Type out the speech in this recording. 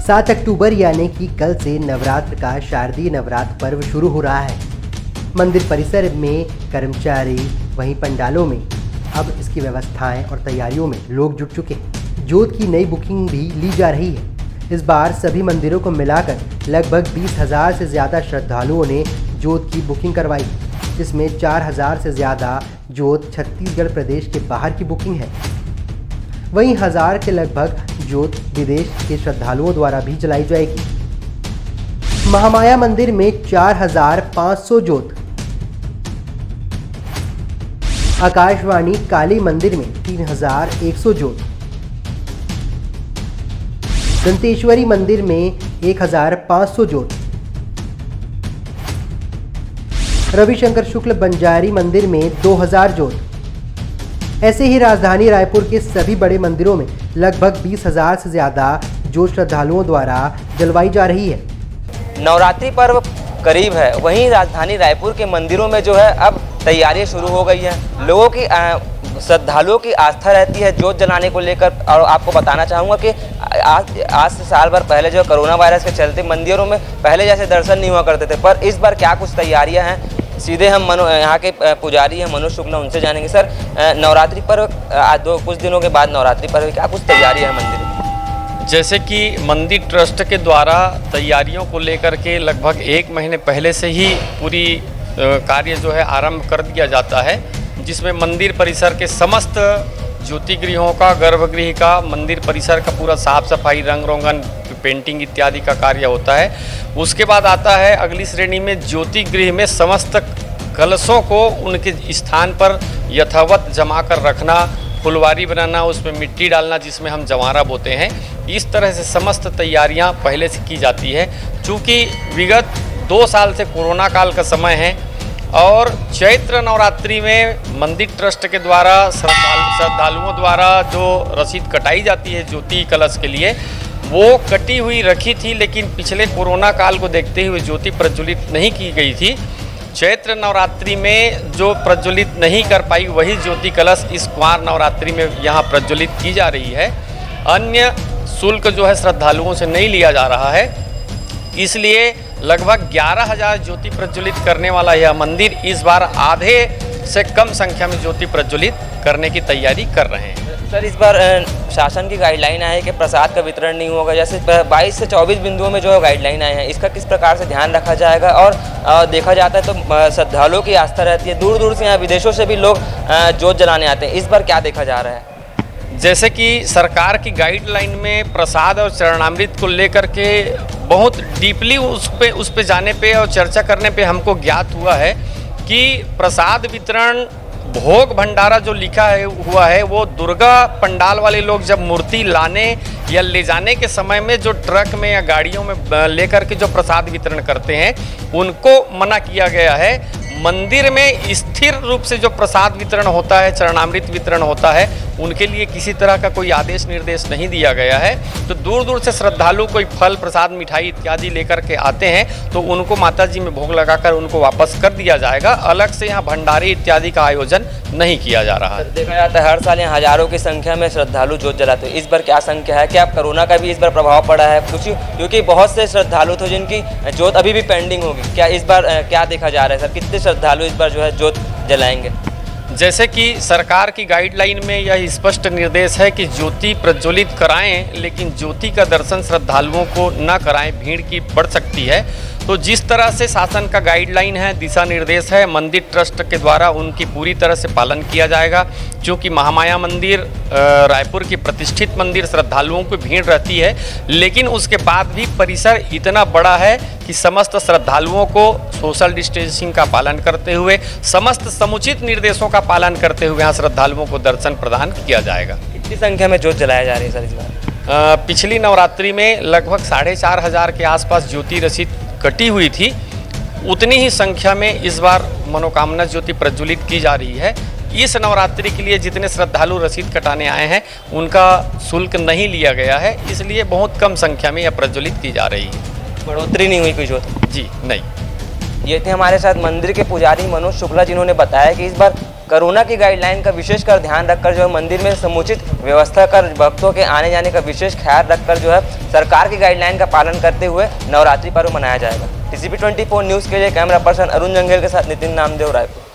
7 अक्टूबर यानी कि कल से नवरात्र का शारदीय नवरात्र पर्व शुरू हो रहा है। मंदिर परिसर में कर्मचारी, वहीं पंडालों में अब इसकी व्यवस्थाएं और तैयारियों में लोग जुट चुके हैं। जोत की नई बुकिंग भी ली जा रही है। इस बार सभी मंदिरों को मिलाकर लगभग 20,000 से ज़्यादा श्रद्धालुओं ने जोत की बुकिंग करवाई, जिसमें 4,000 से ज़्यादा जोत छत्तीसगढ़ प्रदेश के बाहर की बुकिंग है। वहीं 1,000 के लगभग जोत विदेश के श्रद्धालुओं द्वारा भी जलाई जाएगी। महामाया मंदिर में 4,500 जोत, आकाशवाणी काली मंदिर में 3,100 जोत, दंतेश्वरी मंदिर में 1,500 जोत, रविशंकर शुक्ल बंजारी मंदिर में 2,000 जोत। ऐसे ही राजधानी रायपुर के सभी बड़े मंदिरों में लगभग 20,000 से ज़्यादा जोत श्रद्धालुओं द्वारा जलवाई जा रही है। नवरात्रि पर्व करीब है, वहीं राजधानी रायपुर के मंदिरों में जो है अब तैयारियां शुरू हो गई हैं। लोगों की श्रद्धालुओं की आस्था रहती है जोत जलाने को लेकर। और आपको बताना चाहूँगा कि आज से साल भर पहले जो कोरोना वायरस के चलते मंदिरों में पहले जैसे दर्शन नहीं हुआ करते थे, पर इस बार क्या कुछ तैयारियां हैं, सीधे हम यहाँ के पुजारी हैं मनोज शुक्ला, उनसे जानेंगे। सर, नवरात्रि पर्व आज कुछ दिनों के बाद नवरात्रि पर्व, क्या कुछ तैयारियां हैं मंदिर में? जैसे कि मंदिर ट्रस्ट के द्वारा तैयारियों को लेकर के लगभग 1 महीने पहले से ही पूरी कार्य जो है आरंभ कर दिया जाता है, जिसमें मंदिर परिसर के समस्त ज्योतिगृहों का, गर्भगृह का, मंदिर परिसर का पूरा साफ सफाई, रंग रोगन, पेंटिंग इत्यादि का कार्य होता है। उसके बाद आता है अगली श्रेणी में ज्योतिगृह में समस्त कलशों को उनके स्थान पर यथावत जमा कर रखना, फुलवारी बनाना, उसमें मिट्टी डालना जिसमें हम जवारा बोते हैं। इस तरह से समस्त तैयारियां पहले से की जाती है। चूँकि विगत 2 साल से कोरोना काल का समय है और चैत्र नवरात्रि में मंदिर ट्रस्ट के द्वारा श्रद्धालुओं द्वारा जो रसीद कटाई जाती है ज्योति कलश के लिए, वो कटी हुई रखी थी, लेकिन पिछले कोरोना काल को देखते हुए ज्योति प्रज्वलित नहीं की गई थी। चैत्र नवरात्रि में जो प्रज्वलित नहीं कर पाई वही ज्योति कलश इस कुंवार नवरात्रि में यहाँ प्रज्वलित की जा रही है। अन्य शुल्क जो है श्रद्धालुओं से नहीं लिया जा रहा है, इसलिए लगभग 11,000 ज्योति प्रज्वलित करने वाला यह मंदिर इस बार आधे से कम संख्या में ज्योति प्रज्वलित करने की तैयारी कर रहे हैं। सर, इस बार शासन की गाइडलाइन आए कि प्रसाद का वितरण नहीं होगा, जैसे 22 से 24 बिंदुओं में जो गाइडलाइन आए हैं, इसका किस प्रकार से ध्यान रखा जाएगा? और देखा जाता है तो श्रद्धालुओं की आस्था रहती है, दूर दूर से यहाँ विदेशों से भी लोग जोत जलाने आते हैं। इस बार क्या देखा जा रहा है? जैसे कि सरकार की गाइडलाइन में प्रसाद और चरणामृत को लेकर के बहुत डीपली उस पे जाने पे और चर्चा करने पे हमको ज्ञात हुआ है कि प्रसाद वितरण, भोग भंडारा जो लिखा हुआ है वो दुर्गा पंडाल वाले लोग जब मूर्ति लाने या ले जाने के समय में जो ट्रक में या गाड़ियों में लेकर के जो प्रसाद वितरण करते हैं उनको मना किया गया है। मंदिर में स्थिर रूप से जो प्रसाद वितरण होता है, चरणामृत वितरण होता है, उनके लिए किसी तरह का कोई आदेश निर्देश नहीं दिया गया है। तो दूर दूर से श्रद्धालु कोई फल, प्रसाद, मिठाई इत्यादि लेकर के आते हैं तो उनको माता जी में भोग लगाकर उनको वापस कर दिया जाएगा। अलग से यहाँ भंडारे इत्यादि का आयोजन नहीं किया जा रहा है। देखा जाता है हर साल यहाँ हजारों की संख्या में श्रद्धालु जोत जलाते हैं। इस बार क्या संख्या है? क्या कोरोना का भी इस बार प्रभाव पड़ा है? क्योंकि बहुत से श्रद्धालु थे जिनकी जोत अभी भी पेंडिंग होगी। क्या इस बार क्या देखा जा रहा है सर, कितने श्रद्धालु इस बार जो है जोत जलाएंगे? जैसे कि सरकार की गाइडलाइन में यह स्पष्ट निर्देश है कि ज्योति प्रज्वलित कराएं, लेकिन ज्योति का दर्शन श्रद्धालुओं को न कराएं, भीड़ की बढ़ सकती है। तो जिस तरह से शासन का गाइडलाइन है, दिशा निर्देश है, मंदिर ट्रस्ट के द्वारा उनकी पूरी तरह से पालन किया जाएगा। क्योंकि महामाया मंदिर रायपुर की प्रतिष्ठित मंदिर, श्रद्धालुओं की भीड़ रहती है, लेकिन उसके बाद भी परिसर इतना बड़ा है कि समस्त श्रद्धालुओं को सोशल डिस्टेंसिंग का पालन करते हुए, समस्त समुचित निर्देशों का पालन करते हुए यहाँ श्रद्धालुओं को दर्शन प्रदान किया जाएगा। कितनी संख्या में जोत जलाया जा रही है सर इस बार? पिछली नवरात्रि में लगभग 4,500 के आसपास ज्योति रसीद कटी हुई थी। उतनी ही संख्या में इस बार मनोकामना ज्योति प्रज्वलित की जा रही है। इस नवरात्रि के लिए जितने श्रद्धालु रसीद कटाने आए हैं उनका शुल्क नहीं लिया गया है, इसलिए बहुत कम संख्या में यह प्रज्वलित की जा रही है। बढ़ोतरी नहीं हुई कोई जोत? जी नहीं। ये थे हमारे साथ मंदिर के पुजारी मनोज शुक्ला, जिन्होंने बताया कि इस बार कोरोना की गाइडलाइन का विशेषकर ध्यान रखकर जो है मंदिर में समुचित व्यवस्था कर भक्तों के आने जाने का विशेष ख्याल रखकर जो है सरकार की गाइडलाइन का पालन करते हुए नवरात्रि पर्व मनाया जाएगा। TCP 24 न्यूज़ के लिए कैमरा पर्सन अरुण जंगेल के साथ नितिन नामदेव, रायपुर।